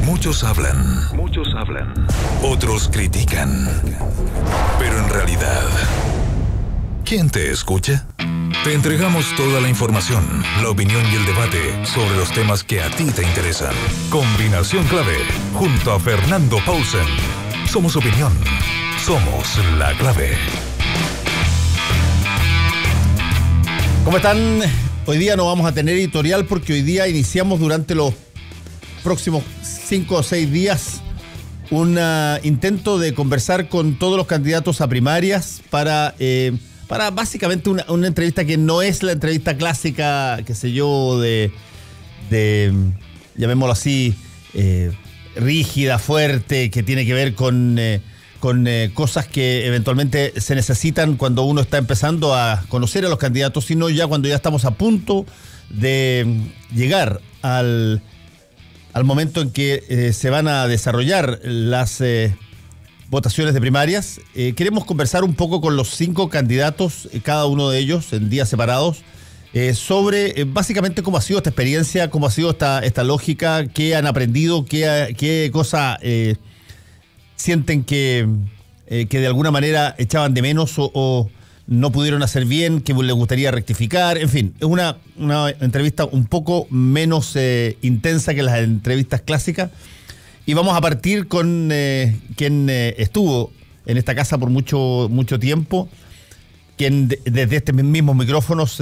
Muchos hablan. Otros critican. Pero en realidad, ¿quién te escucha? Te entregamos toda la información, la opinión y el debate sobre los temas que a ti te interesan. Combinación Clave, junto a Fernando Paulsen. Somos opinión. Somos la clave. ¿Cómo están? Hoy día no vamos a tener editorial porque hoy día iniciamos durante los próximos 5 o 6 días un intento de conversar con todos los candidatos a primarias para básicamente una entrevista que no es la entrevista clásica, qué sé yo, de llamémoslo así, rígida, fuerte, que tiene que ver con cosas que eventualmente se necesitan cuando uno está empezando a conocer a los candidatos, sino ya cuando ya estamos a punto de llegar al momento en que se van a desarrollar las votaciones de primarias. Queremos conversar un poco con los 5 candidatos, cada uno de ellos en días separados, sobre básicamente cómo ha sido esta experiencia, cómo ha sido esta lógica, qué han aprendido, qué cosa sienten que de alguna manera echaban de menos o no pudieron hacer bien, que les gustaría rectificar. En fin, es una entrevista un poco menos intensa que las entrevistas clásicas. Y vamos a partir con quien estuvo en esta casa por mucho tiempo, quien desde este mismo micrófonos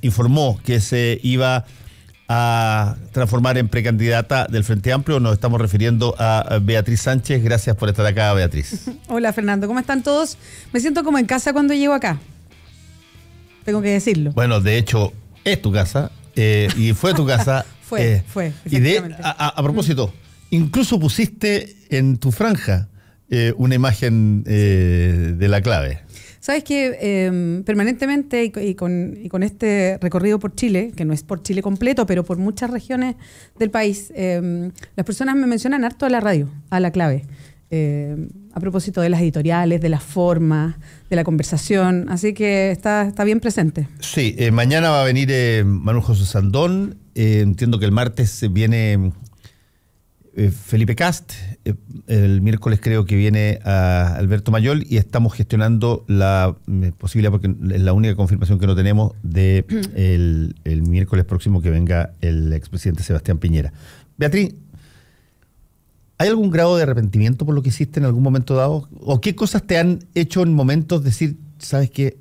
informó que se iba a transformar en precandidata del Frente Amplio. Nos estamos refiriendo a Beatriz Sánchez. Gracias por estar acá, Beatriz. Hola, Fernando. ¿Cómo están todos? Me siento como en casa cuando llego acá. Tengo que decirlo. Bueno, de hecho, es tu casa y fue tu casa. fue, y a propósito, incluso pusiste en tu franja una imagen de la clave. Sabes que permanentemente y con este recorrido por Chile, que no es por Chile completo, pero por muchas regiones del país, las personas me mencionan harto a la radio, a la clave, a propósito de las editoriales, de las formas, de la conversación, así que está bien presente. Sí, mañana va a venir Manuel José Sandón, entiendo que el martes viene Felipe Kast, el miércoles creo que viene a Alberto Mayol y estamos gestionando la posibilidad, porque es la única confirmación que no tenemos, de el miércoles próximo que venga el expresidente Sebastián Piñera. Beatriz, ¿hay algún grado de arrepentimiento por lo que hiciste en algún momento dado? ¿O qué cosas te han hecho en momentos decir, sabes qué,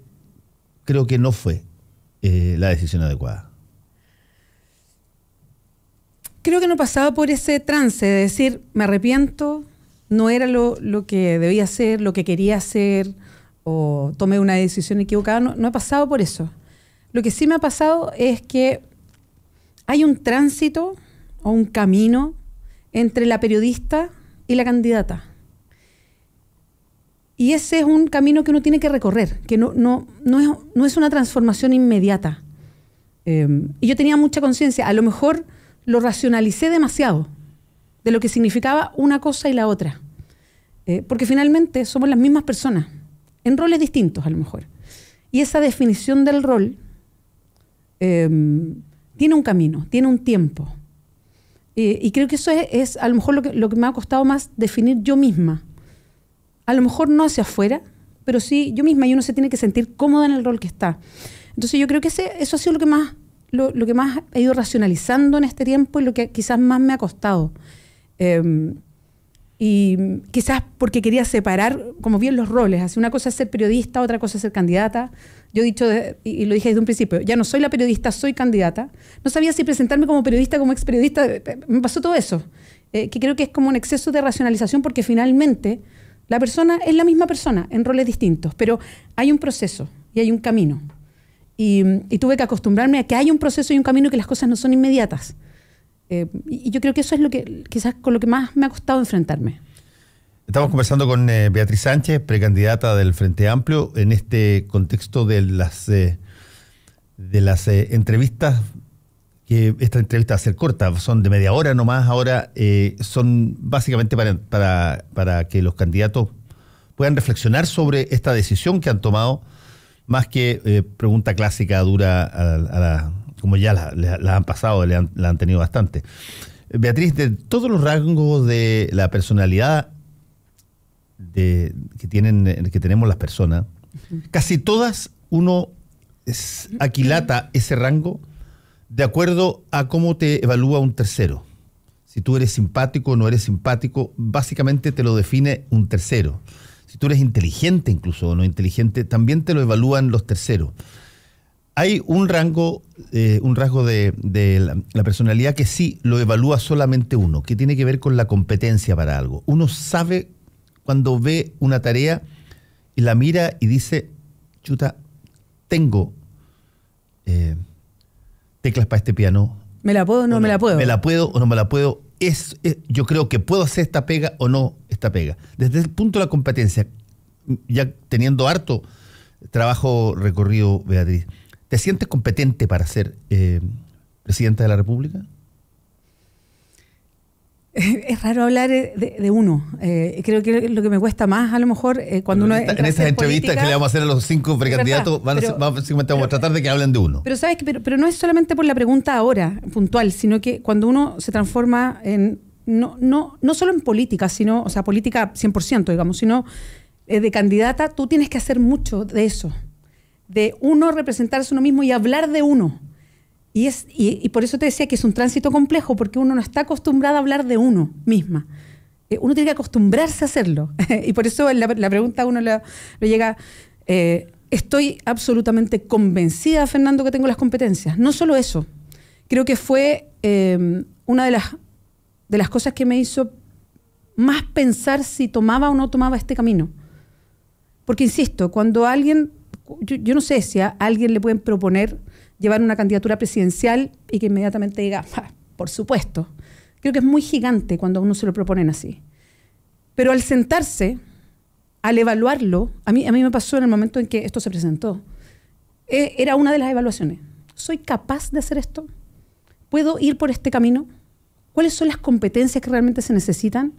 creo que no fue la decisión adecuada? Creo que no pasaba por ese trance de decir, me arrepiento, no era lo que debía hacer, lo que quería hacer, o tomé una decisión equivocada. No he pasado por eso. Lo que sí me ha pasado es que hay un tránsito o un camino entre la periodista y la candidata. Y ese es un camino que uno tiene que recorrer, que no es una transformación inmediata. Y yo tenía mucha conciencia, a lo mejor lo racionalicé demasiado de lo que significaba una cosa y la otra. Porque finalmente somos las mismas personas, en roles distintos a lo mejor. Y esa definición del rol tiene un camino, tiene un tiempo. Y creo que eso es a lo mejor lo que me ha costado más definir yo misma. A lo mejor no hacia afuera, pero sí yo misma, y uno se tiene que sentir cómoda en el rol que está. Entonces yo creo que eso ha sido lo que más he ido racionalizando en este tiempo y lo que quizás más me ha costado. Y quizás porque quería separar como bien los roles. Así, una cosa es ser periodista, otra cosa es ser candidata. Yo he dicho, y lo dije desde un principio, ya no soy la periodista, soy candidata. No sabía si presentarme como periodista, como experiodista. Me pasó todo eso. Que creo que es como un exceso de racionalización porque finalmente la persona es la misma persona en roles distintos. Pero hay un proceso y hay un camino. Y tuve que acostumbrarme a que hay un proceso y un camino y que las cosas no son inmediatas. Y yo creo que eso es lo que quizás con lo que más me ha costado enfrentarme. Estamos conversando con Beatriz Sánchez, precandidata del Frente Amplio, en este contexto de las entrevistas, que esta entrevista va a ser corta, son de media hora nomás, ahora son básicamente para que los candidatos puedan reflexionar sobre esta decisión que han tomado, más que pregunta clásica dura como ya la han pasado, la han tenido bastante. Beatriz, de todos los rasgos de la personalidad que tenemos las personas, casi todas uno aquilata ese rango de acuerdo a cómo te evalúa un tercero. Si tú eres simpático o no eres simpático, básicamente te lo define un tercero. Si tú eres inteligente incluso o no inteligente, también te lo evalúan los terceros. Hay un rasgo de la personalidad que sí lo evalúa solamente uno, que tiene que ver con la competencia para algo. Uno sabe cuando ve una tarea y la mira y dice, chuta, tengo teclas para este piano. ¿Me la puedo o no me la puedo? ¿Me la puedo o no me la puedo? Yo creo que puedo hacer esta pega o no esta pega. Desde el punto de la competencia, ya teniendo harto trabajo recorrido, Beatriz, ¿te sientes competente para ser presidenta de la República? Es raro hablar de uno. Creo que lo que me cuesta más, a lo mejor, cuando uno entra en esas entrevistas que le vamos a hacer a los 5 precandidatos, vamos a tratar de que hablen de uno. Pero sabes que pero no es solamente por la pregunta ahora, puntual, sino que cuando uno se transforma en, no solo en política, sino, o sea, política 100%, digamos, sino de candidata, tú tienes que hacer mucho de eso. De uno representarse uno mismo y hablar de uno. Y por eso te decía que es un tránsito complejo, porque uno no está acostumbrado a hablar de uno misma. Uno tiene que acostumbrarse a hacerlo. Y por eso la pregunta a uno lo llega, estoy absolutamente convencida, Fernando, que tengo las competencias. No solo eso. Creo que fue una de las cosas que me hizo más pensar si tomaba o no tomaba este camino. Porque, insisto, cuando alguien... Yo no sé si a alguien le pueden proponer llevar una candidatura presidencial y que inmediatamente diga, por supuesto. Creo que es muy gigante cuando a uno se lo proponen así. Pero al sentarse, al evaluarlo, a mí me pasó en el momento en que esto se presentó. Era una de las evaluaciones. ¿Soy capaz de hacer esto? ¿Puedo ir por este camino? ¿Cuáles son las competencias que realmente se necesitan?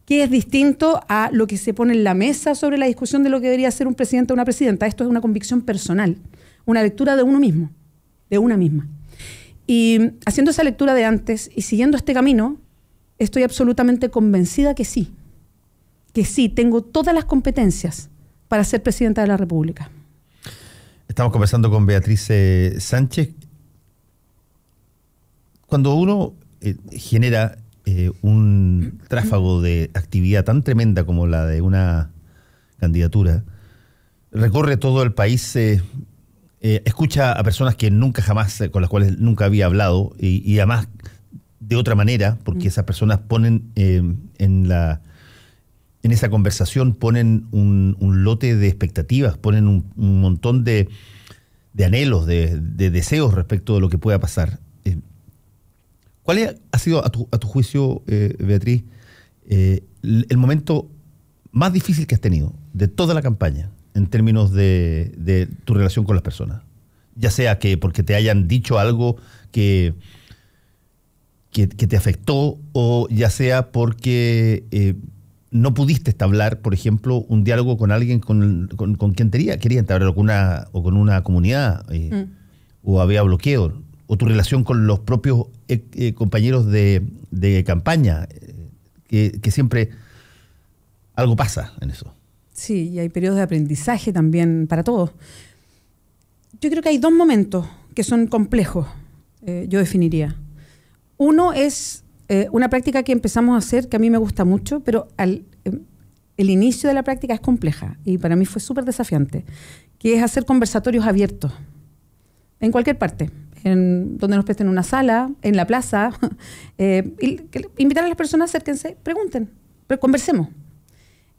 ¿Qué es distinto a lo que se pone en la mesa sobre la discusión de lo que debería ser un presidente o una presidenta? Esto es una convicción personal, una lectura de uno mismo, de una misma. Y haciendo esa lectura de antes y siguiendo este camino, estoy absolutamente convencida que sí, tengo todas las competencias para ser presidenta de la República. Estamos conversando con Beatriz Sánchez. Cuando uno genera un tráfago de actividad tan tremenda como la de una candidatura, recorre todo el país, escucha a personas que nunca jamás, con las cuales nunca había hablado, y además de otra manera, porque esas personas ponen en esa conversación ponen un lote de expectativas, ponen un montón de anhelos, de deseos respecto de lo que pueda pasar. ¿Cuál ha sido, a tu juicio, Beatriz, el momento más difícil que has tenido de toda la campaña en términos de tu relación con las personas? Ya sea que porque te hayan dicho algo que te afectó, o ya sea porque no pudiste entablar, por ejemplo, un diálogo con alguien con quien quería entablar, con una comunidad, o había bloqueo, o tu relación con los propios compañeros de campaña, que siempre algo pasa en eso. Sí, y hay periodos de aprendizaje también para todos. Yo creo que hay dos momentos que son complejos, yo definiría. Uno es una práctica que empezamos a hacer, que a mí me gusta mucho, pero el inicio de la práctica es compleja y para mí fue súper desafiante, que es hacer conversatorios abiertos en cualquier parte, donde nos presten una sala, en la plaza, invitar a las personas, acérquense, pregunten, conversemos.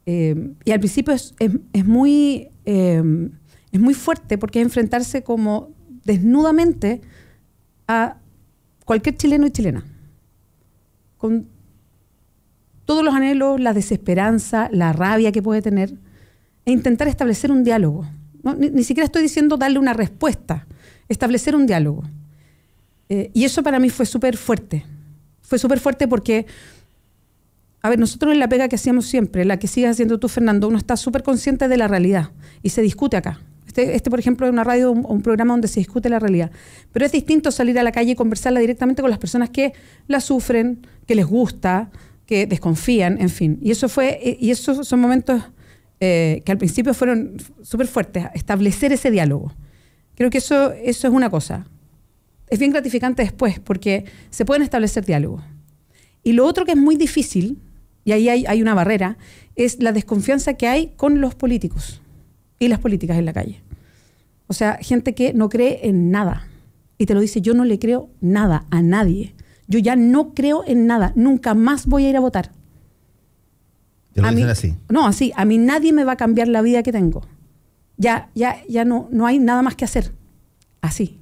Y al principio es muy fuerte, porque es enfrentarse como desnudamente a cualquier chileno y chilena, con todos los anhelos, la desesperanza, la rabia que puede tener, e intentar establecer un diálogo. No, ni siquiera estoy diciendo darle una respuesta, establecer un diálogo. Y eso para mí fue súper fuerte. Fue súper fuerte porque, a ver, nosotros en la pega que hacíamos siempre, la que sigues haciendo tú, Fernando, uno está súper consciente de la realidad y se discute acá. Por ejemplo, es una radio o un programa donde se discute la realidad. Pero es distinto salir a la calle y conversarla directamente con las personas que la sufren, que les gusta, que desconfían, en fin. Y esos son momentos que al principio fueron súper fuertes, establecer ese diálogo. Creo que eso es una cosa. Es bien gratificante después, porque se pueden establecer diálogos. Y lo otro que es muy difícil, y ahí hay una barrera, es la desconfianza que hay con los políticos y las políticas en la calle. O sea, gente que no cree en nada. Y te lo dice, yo no le creo nada a nadie. Yo ya no creo en nada. Nunca más voy a ir a votar. ¿Te lo dicen así? No, así. A mí nadie me va a cambiar la vida que tengo. Ya no hay nada más que hacer. Así.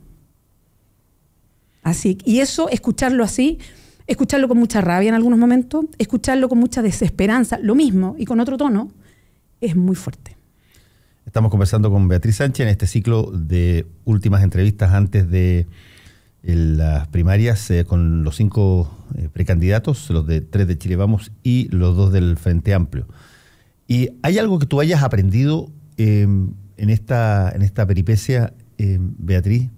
Así. Y eso, escucharlo así, escucharlo con mucha rabia en algunos momentos, escucharlo con mucha desesperanza, lo mismo, y con otro tono, es muy fuerte. Estamos conversando con Beatriz Sánchez en este ciclo de últimas entrevistas antes de las primarias con los 5 precandidatos, los de 3 de Chile Vamos y los 2 del Frente Amplio. ¿Y hay algo que tú hayas aprendido en esta peripecia, Beatriz,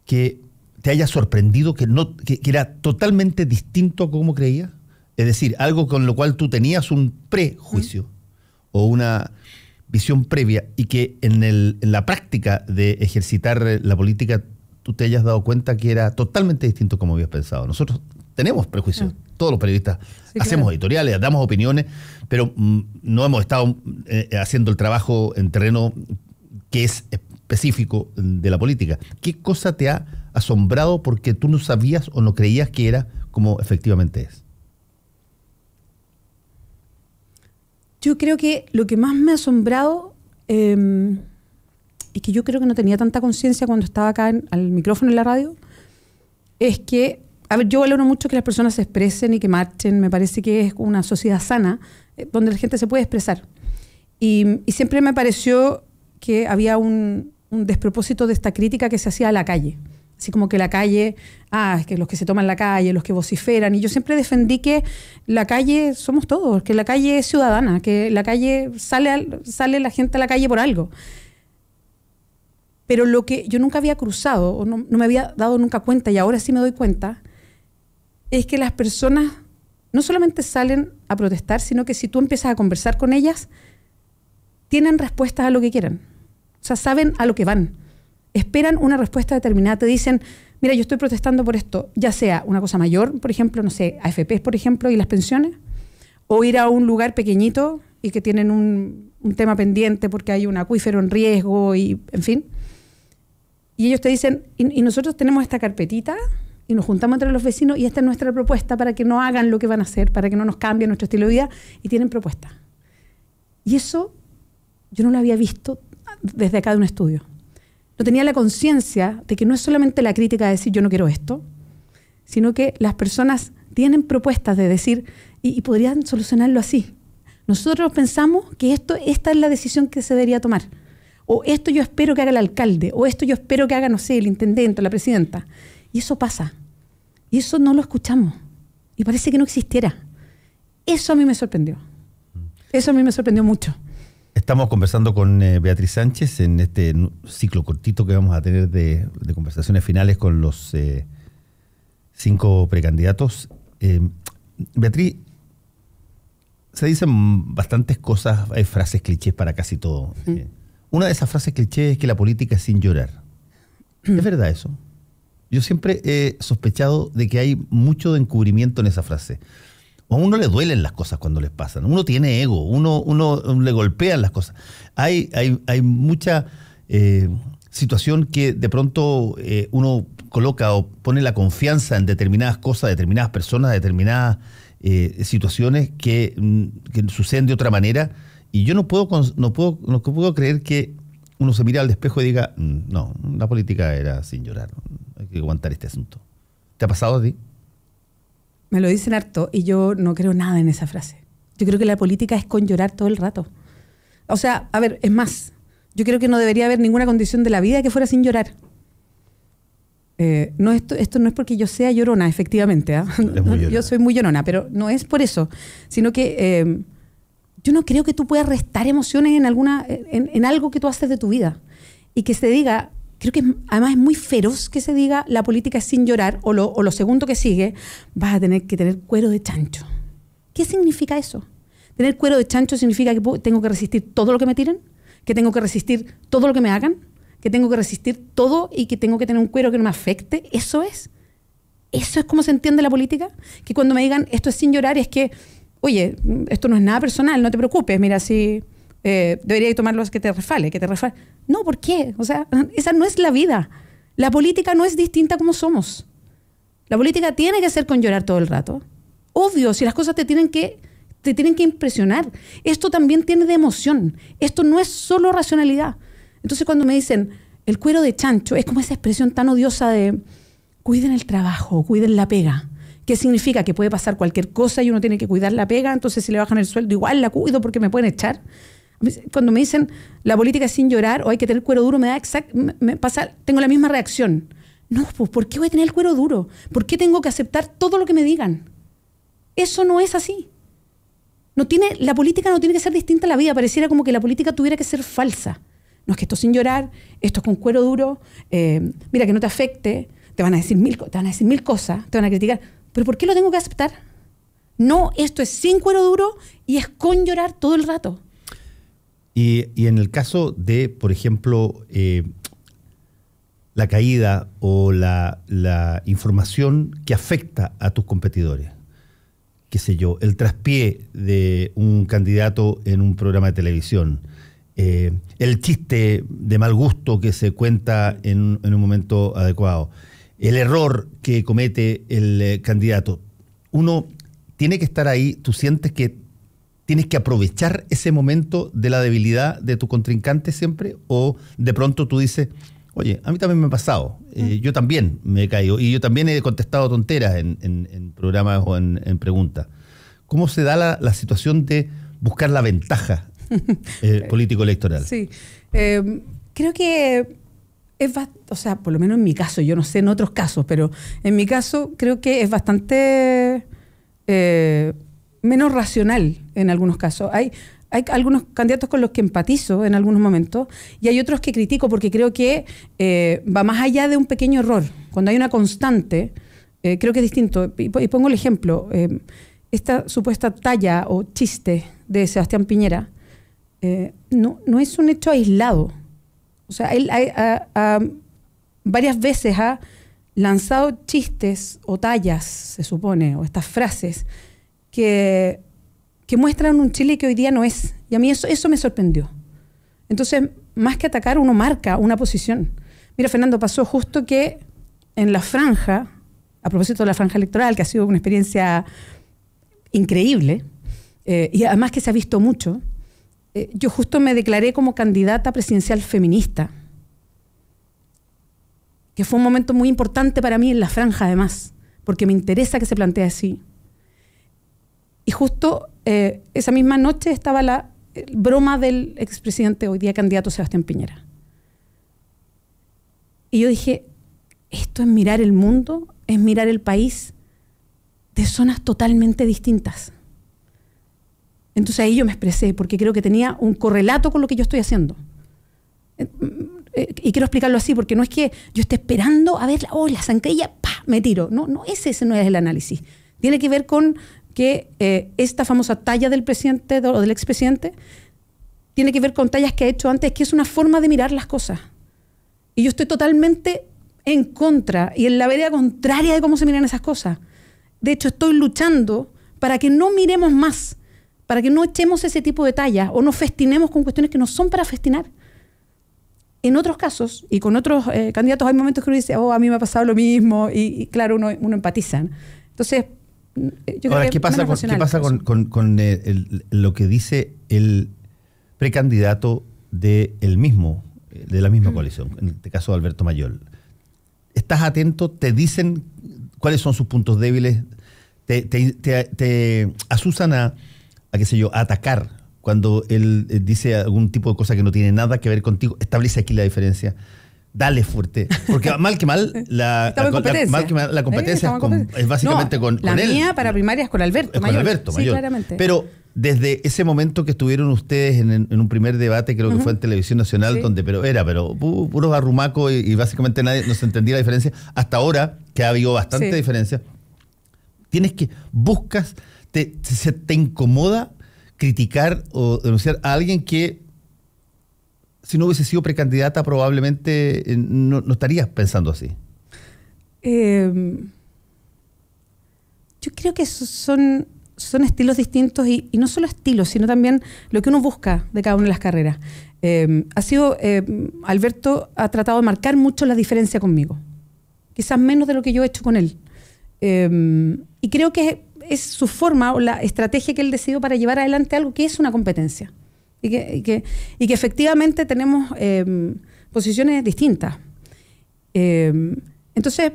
que te haya sorprendido, que era totalmente distinto a cómo creías? Es decir, algo con lo cual tú tenías un prejuicio o una visión previa y que en la práctica de ejercitar la política tú te hayas dado cuenta que era totalmente distinto como habías pensado. Nosotros tenemos prejuicios, todos los periodistas hacemos editoriales, damos opiniones, pero no hemos estado haciendo el trabajo en terreno que es específico de la política. ¿Qué cosa te ha asombrado porque tú no sabías o no creías que era como efectivamente es? Yo creo que lo que más me ha asombrado y que yo creo que no tenía tanta conciencia cuando estaba acá al micrófono en la radio, es que, a ver, yo valoro mucho que las personas se expresen y que marchen. Me parece que es una sociedad sana donde la gente se puede expresar. Y siempre me pareció que había un despropósito de esta crítica que se hacía a la calle. Así como que la calle, es que los que se toman la calle, los que vociferan. Y yo siempre defendí que la calle somos todos, que la calle es ciudadana, que la calle sale la gente a la calle por algo. Pero lo que yo nunca había cruzado, o no me había dado nunca cuenta, y ahora sí me doy cuenta, es que las personas no solamente salen a protestar, sino que si tú empiezas a conversar con ellas, tienen respuestas a lo que quieran. O sea, saben a lo que van. Esperan una respuesta determinada. Te dicen, mira, yo estoy protestando por esto, ya sea una cosa mayor, por ejemplo, no sé, AFPs, por ejemplo, y las pensiones, o ir a un lugar pequeñito y que tienen un tema pendiente porque hay un acuífero en riesgo y, en fin. Y ellos te dicen, y nosotros tenemos esta carpetita y nos juntamos entre los vecinos y esta es nuestra propuesta para que no hagan lo que van a hacer, para que no nos cambien nuestro estilo de vida, y tienen propuestas. Y eso yo no lo había visto desde acá de un estudio. No tenía la conciencia de que no es solamente la crítica de decir yo no quiero esto, sino que las personas tienen propuestas de decir y podrían solucionarlo así. Nosotros pensamos que esta es la decisión que se debería tomar. O esto yo espero que haga el alcalde, o esto yo espero que haga, no sé, el intendente, la presidenta. Y eso pasa. Y eso no lo escuchamos. Y parece que no existiera. Eso a mí me sorprendió. Eso a mí me sorprendió mucho. Estamos conversando con Beatriz Sánchez en este ciclo cortito que vamos a tener de conversaciones finales con los 5 precandidatos. Beatriz, se dicen bastantes cosas, hay frases clichés para casi todo. Una de esas frases clichés es que la política es sin llorar. ¿Es verdad eso? Yo siempre he sospechado de que hay mucho de encubrimiento en esa frase. A uno le duelen las cosas cuando les pasan. Uno tiene ego, uno le golpean las cosas. Hay mucha situación que de pronto uno coloca o pone la confianza en determinadas cosas, determinadas personas, determinadas situaciones que suceden de otra manera. Y yo no puedo creer que uno se mira al espejo y diga, no, la política era sin llorar, hay que aguantar este asunto. ¿Te ha pasado a ti? Me lo dicen harto y yo no creo nada en esa frase. Yo creo que la política es con llorar todo el rato. O sea, a ver, es más, yo creo que no debería haber ninguna condición de la vida que fuera sin llorar. Esto no es porque yo sea llorona, efectivamente. Yo soy muy llorona, pero no es por eso, sino que yo no creo que tú puedas restar emociones en algo que tú haces de tu vida. y que se diga, creo que además es muy feroz que se diga la política es sin llorar, o lo segundo que sigue, vas a tener que tener cuero de chancho. ¿Qué significa eso? ¿Tener cuero de chancho significa que tengo que resistir todo lo que me tiren? ¿Que tengo que resistir todo lo que me hagan? ¿Que tengo que resistir todo y que tengo que tener un cuero que no me afecte? ¿Eso es? ¿Eso es cómo se entiende la política? Que cuando me digan esto es sin llorar es que, oye, esto no es nada personal, no te preocupes, mira, si debería tomarlo que te refale. No, ¿por qué? O sea, esa no es la vida. La política no es distinta como somos. La política tiene que ser con llorar todo el rato. Obvio, si las cosas te tienen que impresionar. Esto también tiene de emoción. Esto no es solo racionalidad. Entonces cuando me dicen el cuero de chancho, es como esa expresión tan odiosa de cuiden el trabajo, cuiden la pega. ¿Qué significa? Que puede pasar cualquier cosa y uno tiene que cuidar la pega, entonces si le bajan el sueldo igual la cuido porque me pueden echar. Cuando me dicen la política es sin llorar o hay que tener cuero duro, tengo la misma reacción. No, pues ¿por qué voy a tener el cuero duro? ¿Por qué tengo que aceptar todo lo que me digan? Eso no es así. La política no tiene que ser distinta a la vida. Pareciera como que la política tuviera que ser falsa. No, es que esto es sin llorar, esto es con cuero duro, mira que no te afecte, te van a decir mil cosas, te van a criticar. ¿Pero por qué lo tengo que aceptar? No, esto es sin cuero duro y es con llorar todo el rato. Y en el caso de, por ejemplo, la caída o la información que afecta a tus competidores, qué sé yo, el traspié de un candidato en un programa de televisión, el chiste de mal gusto que se cuenta en un momento adecuado, el error que comete el candidato, uno tiene que estar ahí. ¿Tú sientes que tienes que aprovechar ese momento de la debilidad de tu contrincante siempre? ¿O de pronto tú dices, oye, a mí también me ha pasado, yo también me he caído y yo también he contestado tonteras en programas o en preguntas? ¿Cómo se da la situación de buscar la ventaja político-electoral? Sí, creo que o sea, por lo menos en mi caso, yo no sé en otros casos, pero en mi caso creo que es bastante menos racional en algunos casos. Hay algunos candidatos con los que empatizo en algunos momentos y hay otros que critico porque creo que va más allá de un pequeño error. Cuando hay una constante, creo que es distinto. Y pongo el ejemplo. Esta supuesta talla o chiste de Sebastián Piñera no es un hecho aislado. O sea, él varias veces ha lanzado chistes o tallas, se supone, o estas frases que muestran un Chile que hoy día no es. Y a mí eso me sorprendió. Entonces, más que atacar, uno marca una posición. Mira, Fernando, pasó justo que en la franja, a propósito de la franja electoral, que ha sido una experiencia increíble, y además que se ha visto mucho, yo justo me declaré como candidata presidencial feminista, que fue un momento muy importante para mí en la franja además, porque me interesa que se plantee así. Y justo esa misma noche estaba la broma del expresidente, hoy día candidato Sebastián Piñera. Y yo dije, esto es mirar el mundo, es mirar el país de zonas totalmente distintas. Entonces ahí yo me expresé, porque creo que tenía un correlato con lo que yo estoy haciendo. Y quiero explicarlo así, porque no es que yo esté esperando a ver, la zancadilla, ¡pah!, me tiro. No, ese no es el análisis. Tiene que ver con que esta famosa talla del presidente o del expresidente tiene que ver con tallas que ha hecho antes, que es una forma de mirar las cosas. Y yo estoy totalmente en contra y en la vereda contraria de cómo se miran esas cosas. De hecho, estoy luchando para que no miremos más, para que no echemos ese tipo de tallas o no festinemos con cuestiones que no son para festinar. En otros casos, y con otros candidatos, hay momentos que uno dice, a mí me ha pasado lo mismo, y claro, uno empatiza. Entonces, yo ahora, creo que ¿qué pasa con lo que dice el precandidato de la misma coalición, en este caso Alberto Mayol? ¿Estás atento? ¿Te dicen cuáles son sus puntos débiles? ¿Te asusan a qué sé yo, a atacar cuando él dice algún tipo de cosa que no tiene nada que ver contigo? Establece aquí la diferencia. Dale fuerte. Porque mal que mal, la competencia es básicamente con él. La mía para primarias con Alberto Mayol. Con Alberto Mayol. Sí, claramente. Pero desde ese momento que estuvieron ustedes en un primer debate, creo que fue en Televisión Nacional, donde puros arrumacos y básicamente nadie no se entendía la diferencia, hasta ahora, que ha habido bastante diferencia, te incomoda criticar o denunciar a alguien que, si no hubiese sido precandidata, probablemente no estarías pensando así. Yo creo que son estilos distintos y no solo estilos, sino también lo que uno busca de cada una de las carreras. Alberto ha tratado de marcar mucho la diferencia conmigo, quizás menos de lo que yo he hecho con él. Y creo que es su forma o la estrategia que él decidió para llevar adelante algo que es una competencia. Y que efectivamente tenemos posiciones distintas. Entonces,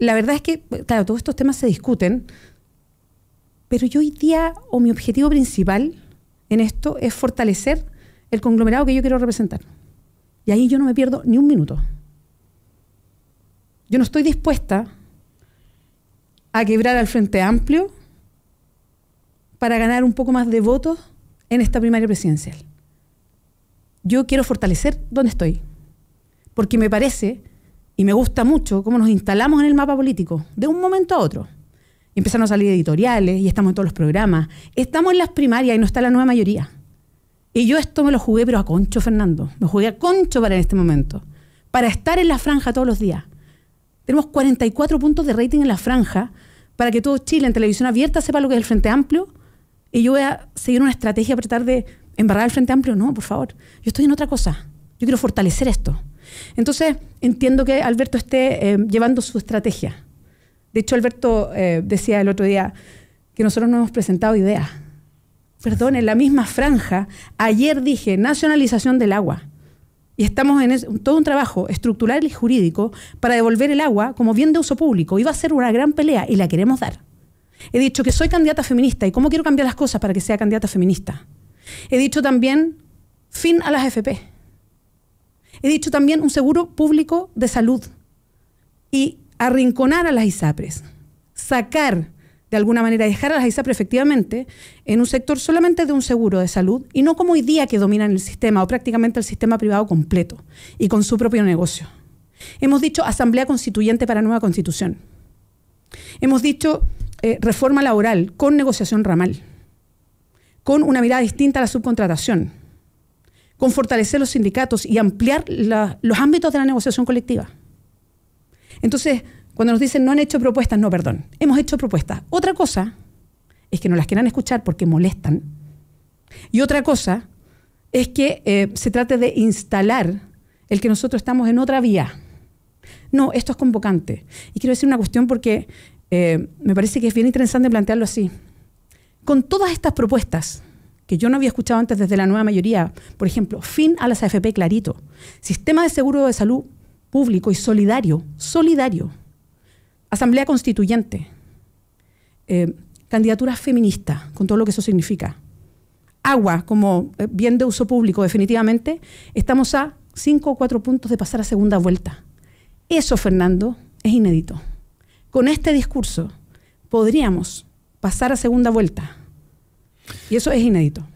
la verdad es que, claro, todos estos temas se discuten, pero yo hoy día, o mi objetivo principal en esto, es fortalecer el conglomerado que yo quiero representar. Y ahí yo no me pierdo ni un minuto. Yo no estoy dispuesta a quebrar al Frente Amplio para ganar un poco más de votos en esta primaria presidencial. Yo quiero fortalecer donde estoy, porque me parece y me gusta mucho cómo nos instalamos en el mapa político de un momento a otro. Y empezaron a salir editoriales y estamos en todos los programas. Estamos en las primarias y no está la nueva mayoría. Y yo esto me lo jugué, pero a concho, Fernando. Me jugué a concho para en este momento. Para estar en la franja todos los días. Tenemos 44 puntos de rating en la franja para que todo Chile en televisión abierta sepa lo que es el Frente Amplio. Y yo voy a seguir una estrategia para tratar de embarrar el Frente Amplio. No, por favor. Yo estoy en otra cosa. Yo quiero fortalecer esto. Entonces, entiendo que Alberto esté llevando su estrategia. De hecho, Alberto decía el otro día que nosotros no hemos presentado ideas. Perdón, en la misma franja, ayer dije nacionalización del agua. Y estamos en todo un trabajo estructural y jurídico para devolver el agua como bien de uso público. Y va a ser una gran pelea y la queremos dar. He dicho que soy candidata feminista y cómo quiero cambiar las cosas para que sea candidata feminista. He dicho también fin a las AFP. He dicho también un seguro público de salud y arrinconar a las ISAPRES, sacar de alguna manera, dejar a las ISAPRES efectivamente en un sector solamente de un seguro de salud y no como hoy día que dominan el sistema o prácticamente el sistema privado completo y con su propio negocio. Hemos dicho asamblea constituyente para nueva constitución. Hemos dicho reforma laboral con negociación ramal, con una mirada distinta a la subcontratación, con fortalecer los sindicatos y ampliar los ámbitos de la negociación colectiva. Entonces, cuando nos dicen no han hecho propuestas, no, perdón, hemos hecho propuestas. Otra cosa es que no las quieran escuchar porque molestan. Y otra cosa es que se trate de instalar el que nosotros estamos en otra vía. No, esto es convocante. Y quiero decir una cuestión porque me parece que es bien interesante plantearlo así. Con todas estas propuestas que yo no había escuchado antes desde la nueva mayoría, por ejemplo, fin a las AFP clarito, sistema de seguro de salud público y solidario, asamblea constituyente, candidatura feminista, con todo lo que eso significa, agua como bien de uso público, definitivamente, estamos a 5 o 4 puntos de pasar a segunda vuelta. Eso, Fernando, es inédito. Con este discurso podríamos pasar a segunda vuelta. Y eso es inédito.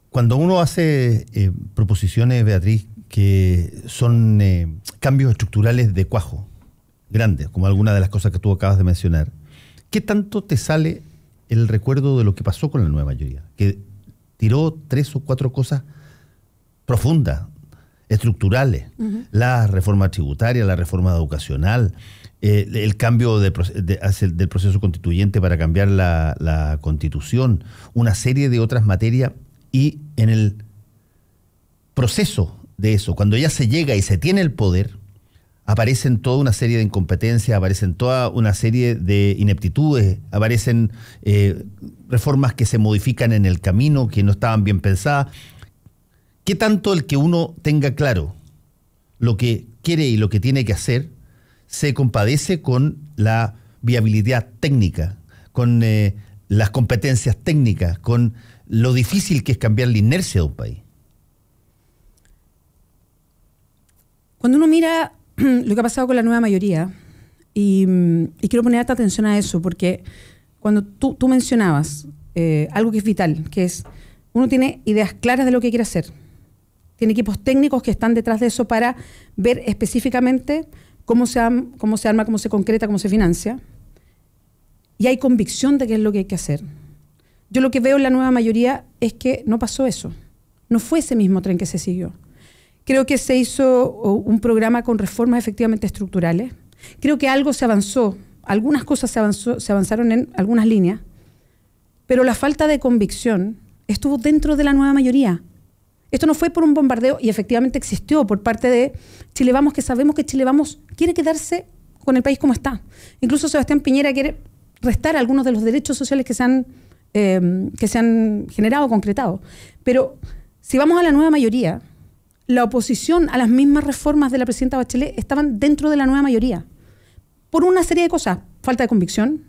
Cuando uno hace proposiciones, Beatriz, que son cambios estructurales de cuajo, grandes, como algunas de las cosas que tú acabas de mencionar, ¿qué tanto te sale el recuerdo de lo que pasó con la nueva mayoría? Que tiró 3 o 4 cosas profundas, estructurales, la reforma tributaria, la reforma educacional, el cambio del proceso constituyente para cambiar la constitución, una serie de otras materias, y en el proceso de eso, cuando ya se llega y se tiene el poder, aparecen toda una serie de incompetencias, aparecen toda una serie de ineptitudes, aparecen reformas que se modifican en el camino, que no estaban bien pensadas. ¿Qué tanto el que uno tenga claro lo que quiere y lo que tiene que hacer se compadece con la viabilidad técnica, con las competencias técnicas, con lo difícil que es cambiar la inercia de un país? Cuando uno mira lo que ha pasado con la nueva mayoría, y quiero poner alta atención a eso, porque cuando tú mencionabas algo que es vital, que es, uno tiene ideas claras de lo que quiere hacer. Tiene equipos técnicos que están detrás de eso para ver específicamente cómo se arma, cómo se concreta, cómo se financia. Y hay convicción de qué es lo que hay que hacer. Yo lo que veo en la nueva mayoría es que no pasó eso. No fue ese mismo tren que se siguió. Creo que se hizo un programa con reformas efectivamente estructurales. Creo que algo se avanzó, algunas cosas se avanzaron en algunas líneas, pero la falta de convicción estuvo dentro de la nueva mayoría. Esto no fue por un bombardeo, y efectivamente existió por parte de Chile Vamos, que sabemos que Chile Vamos quiere quedarse con el país como está. Incluso Sebastián Piñera quiere restar algunos de los derechos sociales que se han generado, concretado. Pero si vamos a la nueva mayoría, la oposición a las mismas reformas de la presidenta Bachelet estaban dentro de la nueva mayoría. Por una serie de cosas, falta de convicción.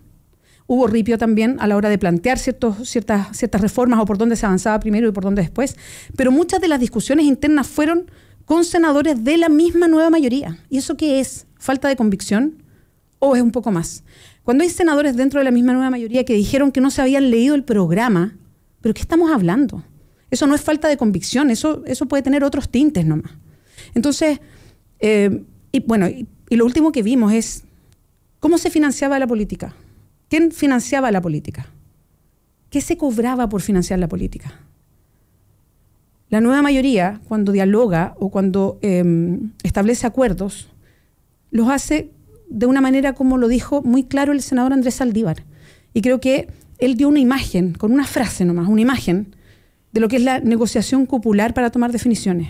Hubo ripio también a la hora de plantear ciertas reformas o por dónde se avanzaba primero y por dónde después. Pero muchas de las discusiones internas fueron con senadores de la misma nueva mayoría. ¿Y eso qué es? ¿Falta de convicción? ¿O es un poco más? Cuando hay senadores dentro de la misma nueva mayoría que dijeron que no se habían leído el programa, ¿pero qué estamos hablando? Eso no es falta de convicción, eso puede tener otros tintes nomás. Entonces, y lo último que vimos es cómo se financiaba la política. ¿Quién financiaba la política? ¿Qué se cobraba por financiar la política? La nueva mayoría, cuando dialoga o cuando establece acuerdos, los hace de una manera como lo dijo muy claro el senador Andrés Saldívar. Y creo que él dio una imagen, con una frase nomás, una imagen de lo que es la negociación cupular para tomar definiciones.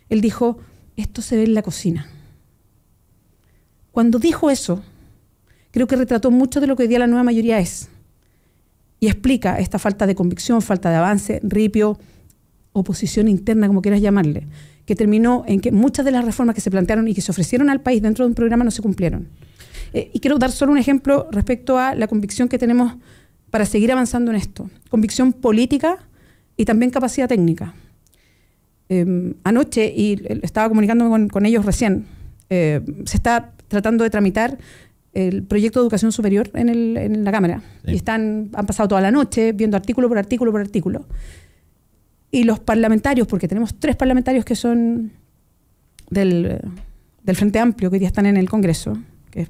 Él dijo, esto se ve en la cocina. Cuando dijo eso, creo que retrató mucho de lo que hoy día la nueva mayoría es. Y explica esta falta de convicción, falta de avance, ripio, oposición interna, como quieras llamarle, que terminó en que muchas de las reformas que se plantearon y que se ofrecieron al país dentro de un programa no se cumplieron. Y quiero dar solo un ejemplo respecto a la convicción que tenemos para seguir avanzando en esto. Convicción política y también capacidad técnica. Anoche, y estaba comunicándome con ellos recién, se está tratando de tramitar el proyecto de educación superior en la Cámara. Sí. Y han pasado toda la noche viendo artículo por artículo por artículo. Y los parlamentarios, porque tenemos 3 parlamentarios que son del Frente Amplio, que hoy día están en el Congreso, que es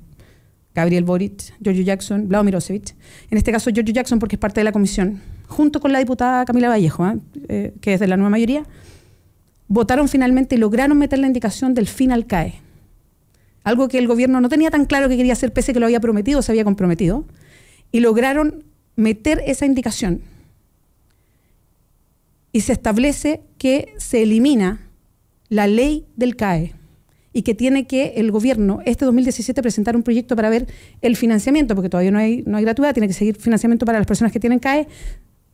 Gabriel Boric, Giorgio Jackson, Vlado Mirosevic. En este caso Giorgio Jackson porque es parte de la comisión, junto con la diputada Camila Vallejo, que es de la nueva mayoría, votaron finalmente y lograron meter la indicación del fin al CAE. Algo que el gobierno no tenía tan claro que quería hacer, pese a que lo había prometido, se había comprometido, y lograron meter esa indicación. Y se establece que se elimina la ley del CAE y que tiene que el gobierno, este 2017, presentar un proyecto para ver el financiamiento, porque todavía no hay gratuidad, tiene que seguir financiamiento para las personas que tienen CAE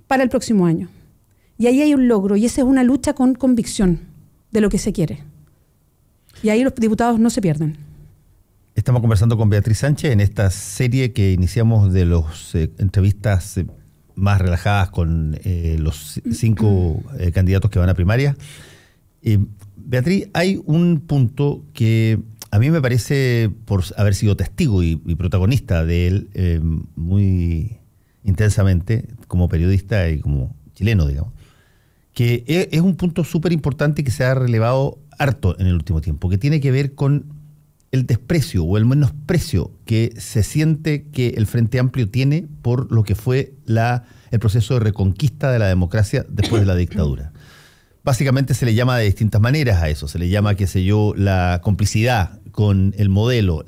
para el próximo año. Y ahí hay un logro, y esa es una lucha con convicción de lo que se quiere. Y ahí los diputados no se pierden. Estamos conversando con Beatriz Sánchez en esta serie que iniciamos de las entrevistas más relajadas con los 5 candidatos que van a primaria. Beatriz, hay un punto que a mí me parece, por haber sido testigo y protagonista de él muy intensamente, como periodista y como chileno, digamos, que es un punto súper importante que se ha relevado harto en el último tiempo, que tiene que ver con el desprecio o el menosprecio que se siente que el Frente Amplio tiene por lo que fue el proceso de reconquista de la democracia después de la dictadura. Básicamente se le llama de distintas maneras a eso. Se le llama, qué sé yo, la complicidad con el modelo,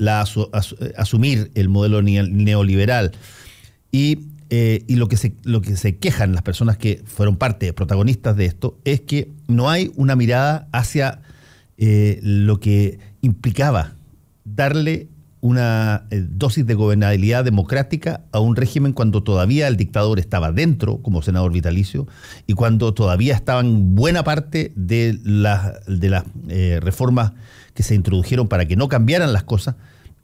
asumir el modelo neoliberal. Y lo que se quejan las personas que fueron parte, protagonistas de esto, es que no hay una mirada hacia lo que implicaba darle una dosis de gobernabilidad democrática a un régimen cuando todavía el dictador estaba dentro como senador vitalicio y cuando todavía estaban buena parte de las reformas que se introdujeron para que no cambiaran las cosas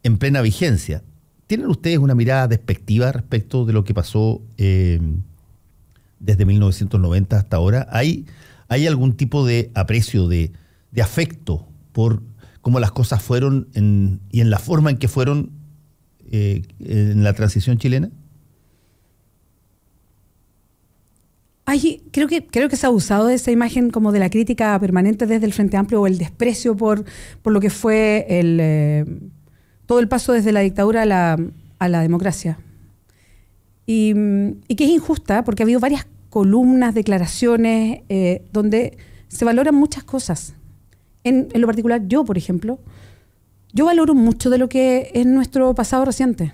en plena vigencia. ¿Tienen ustedes una mirada despectiva respecto de lo que pasó desde 1990 hasta ahora? ¿Hay algún tipo de aprecio, de afecto por cómo las cosas fueron y en la forma en que fueron en la transición chilena? Creo que se ha abusado de esa imagen como de la crítica permanente desde el Frente Amplio o el desprecio por lo que fue todo el paso desde la dictadura a la democracia. Y que es injusta porque ha habido varias columnas, declaraciones, donde se valoran muchas cosas. En lo particular, yo, por ejemplo, yo valoro mucho de lo que es nuestro pasado reciente.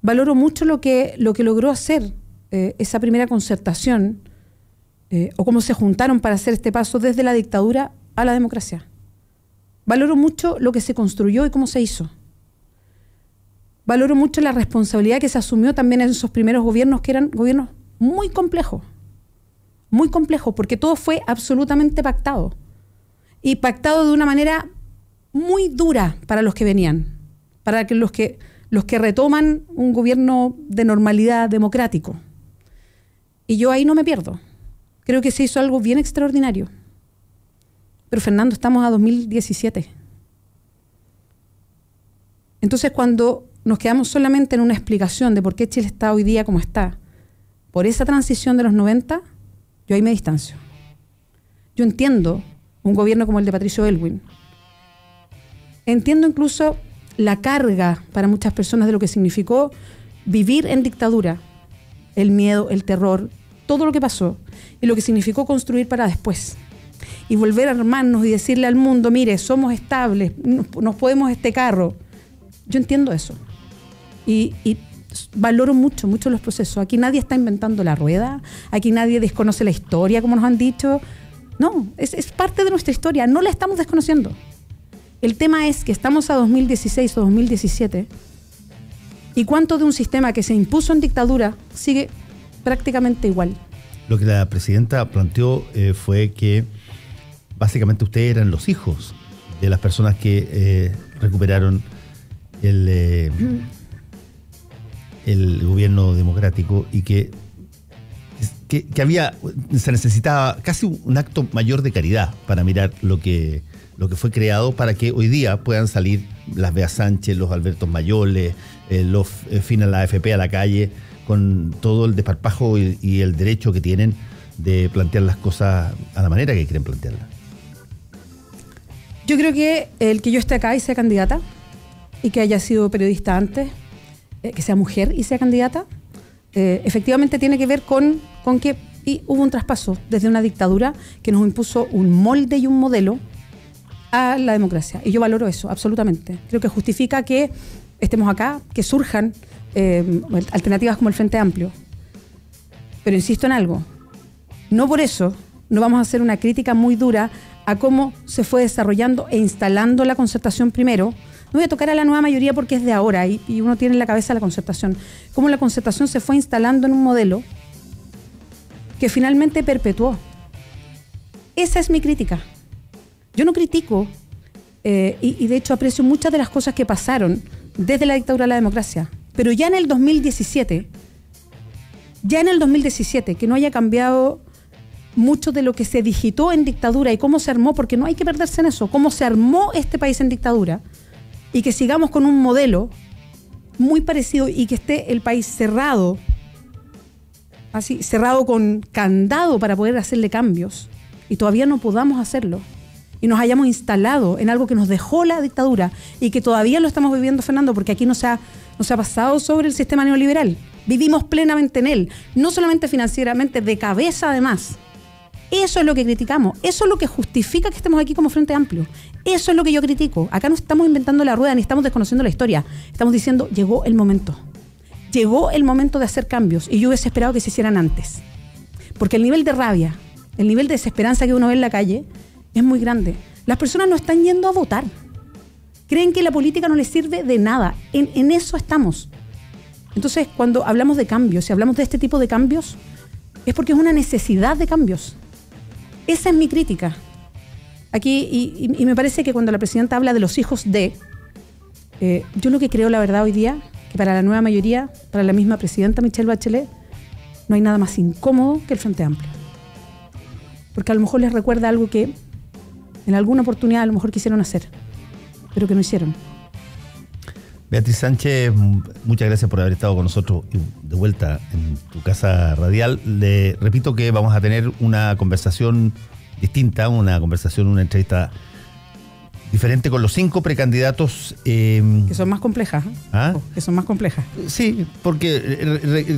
Valoro mucho lo que logró hacer esa primera concertación, o cómo se juntaron para hacer este paso desde la dictadura a la democracia. Valoro mucho lo que se construyó y cómo se hizo. Valoro mucho la responsabilidad que se asumió también en esos primeros gobiernos, que eran gobiernos muy complejos, porque todo fue absolutamente pactado. Y pactado de una manera muy dura para los que venían, para que los que retoman un gobierno de normalidad democrático. Y yo ahí no me pierdo. Creo que se hizo algo bien extraordinario. Pero Fernando, estamos a 2017. Entonces, cuando nos quedamos solamente en una explicación de por qué Chile está hoy día como está, por esa transición de los 90, yo ahí me distancio. Yo entiendo un gobierno como el de Patricio Aylwin. Entiendo incluso la carga para muchas personas de lo que significó vivir en dictadura, el miedo, el terror, todo lo que pasó, y lo que significó construir para después. Y volver a armarnos y decirle al mundo, mire, somos estables, nos podemos este carro. Yo entiendo eso. Y valoro mucho los procesos. Aquí nadie está inventando la rueda, aquí nadie desconoce la historia, como nos han dicho. No, es parte de nuestra historia, no la estamos desconociendo. El tema es que estamos a 2016 o 2017 y cuánto de un sistema que se impuso en dictadura sigue prácticamente igual. Lo que la presidenta planteó fue que básicamente ustedes eran los hijos de las personas que recuperaron el gobierno democrático y que se necesitaba casi un acto mayor de caridad para mirar lo que fue creado, para que hoy día puedan salir las Bea Sánchez, los Albertos Mayoles, los Fina la AFP a la calle, con todo el desparpajo y el derecho que tienen de plantear las cosas a la manera que quieren plantearlas. Yo creo que el que yo esté acá y sea candidata, y que haya sido periodista antes, que sea mujer y sea candidata, efectivamente tiene que ver con que hubo un traspaso desde una dictadura que nos impuso un molde y un modelo a la democracia. Y yo valoro eso, absolutamente. Creo que justifica que estemos acá, que surjan alternativas como el Frente Amplio. Pero insisto en algo, no por eso no vamos a hacer una crítica muy dura a cómo se fue desarrollando e instalando la concertación primero. No voy a tocar a la nueva mayoría porque es de ahora y uno tiene en la cabeza la concertación. Cómo la concertación se fue instalando en un modelo que finalmente perpetuó. Esa es mi crítica. Yo no critico, y de hecho aprecio muchas de las cosas que pasaron desde la dictadura a la democracia, pero ya en el 2017, que no haya cambiado mucho de lo que se digitó en dictadura y cómo se armó, porque no hay que perderse en eso, cómo se armó este país en dictadura, y que sigamos con un modelo muy parecido y que esté el país cerrado, así, cerrado con candado para poder hacerle cambios, y todavía no podamos hacerlo. Y nos hayamos instalado en algo que nos dejó la dictadura y que todavía lo estamos viviendo, Fernando, porque aquí no se ha pasado sobre el sistema neoliberal. Vivimos plenamente en él, no solamente financieramente, de cabeza además. Eso es lo que criticamos, eso es lo que justifica que estemos aquí como Frente Amplio. Eso es lo que yo critico. Acá no estamos inventando la rueda ni estamos desconociendo la historia. Estamos diciendo, llegó el momento. Llegó el momento de hacer cambios y yo hubiese esperado que se hicieran antes. Porque el nivel de rabia, el nivel de desesperanza que uno ve en la calle es muy grande. Las personas no están yendo a votar. Creen que la política no les sirve de nada. En eso estamos. Entonces, cuando hablamos de cambios, si hablamos de este tipo de cambios, es porque es una necesidad de cambios. Esa es mi crítica. Aquí, y me parece que cuando la presidenta habla de los hijos de, yo lo que creo, la verdad, hoy día, que para la nueva mayoría, para la misma presidenta Michelle Bachelet, no hay nada más incómodo que el Frente Amplio. Porque a lo mejor les recuerda algo que en alguna oportunidad a lo mejor quisieron hacer, pero que no hicieron. Beatriz Sánchez, muchas gracias por haber estado con nosotros de vuelta en tu casa radial. Le repito que vamos a tener una conversación distinta, una entrevista diferente con los 5 precandidatos. Que son más complejas. ¿Ah? Que son más complejas. Sí, porque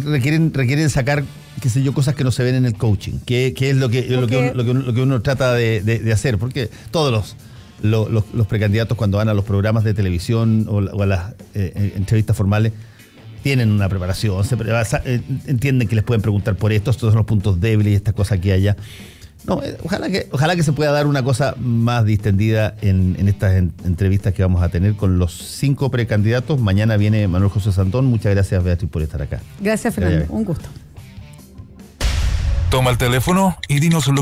requieren sacar, qué sé yo, cosas que no se ven en el coaching, que es lo que uno trata de hacer, porque todos los precandidatos cuando van a los programas de televisión o a las entrevistas formales tienen una preparación, entienden que les pueden preguntar por esto, estos son los puntos débiles y estas cosas que haya. No, ojalá que se pueda dar una cosa más distendida en estas entrevistas que vamos a tener con los 5 precandidatos. Mañana viene Manuel José Santón. Muchas gracias, Beatriz, por estar acá. Gracias, Fernando. Un gusto. Toma el teléfono y dinos lo que